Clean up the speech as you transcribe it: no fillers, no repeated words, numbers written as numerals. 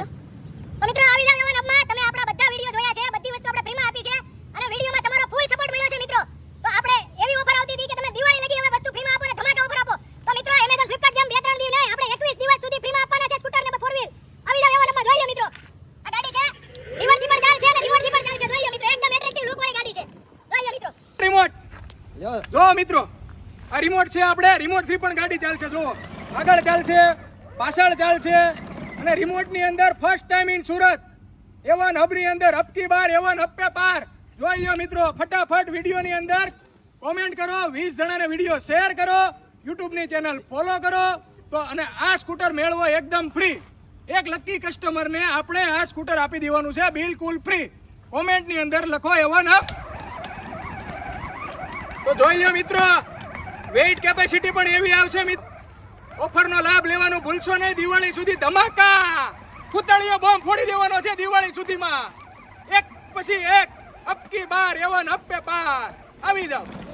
તો મિત્રો આવી જાવ એવન અપમાં તમે આપણા બધા વિડિયો જોયા છે બધી વસ્તુ આપણે ફ્રીમાં આપી છે અને વિડિયોમાં તમારો ફૂલ સપોર્ટ મળ્યો છે મિત્રો તો આપણે એવી ઓફર આવતી હતી કે તમે દિવાળી લગી હવે વસ્તુ ફ્રીમાં આપો અને ધમાકા ઓફર આપો તો મિત્રો Amazon Flipkart જેમ 2-3 દિવસ નહીં આપણે 21 દિવસ સુધી ફ્રીમાં આપવાના છે સ્કૂટર ને ફોર વ્હીલ આવી જાવ એવન અપમાં જોઈ લો મિત્રો આ ગાડી છે રિવર્સ થી પણ ચાલશે અને રિવર્સ થી પણ ચાલશે જોઈ લો મિત્રો એકદમ એટ્રેક્ટિવ લુક વાળી ગાડી છે જોઈ લો મિત્રો રિમોટ જો મિત્રો આ રિમોટ છે આપણે રિમોટ થી પણ ગાડી ચાલશે જો આગળ ચાલશે પાછળ ચાલશે અને રિમોટ ની અંદર first time in Surat Avon hub ની અંદર અબકી બાર એવન હબ પે પાર જોઈ લો મિત્રો ફટાફટ વિડિયો ની અંદર કોમેન્ટ કરો 20 જણાને વિડિયો શેર કરો YouTube ની ચેનલ ફોલો કરો તો અને આ સ્કૂટર મેળવો એકદમ ફ્રી એક લકી કસ્ટમર ને આપણે આ સ્કૂટર આપી દેવાનું છે બિલકુલ ફ્રી કોમેન્ટ ની અંદર લખો એવન હબ તો જોઈ લો મિત્રો વેઇટ કેપેસિટી પણ એવી આવશે મિત્રો ઓફરનો લાભ લેવાનું ભૂલશો નહીં દિવાળી સુધી ધમાકા કુતળીઓ બોમ્બ ફોડી દેવાનો છે દિવાળી સુધીમાં એક પછી એક અબકી બાર એવન અપ પે પાર આવી જાવ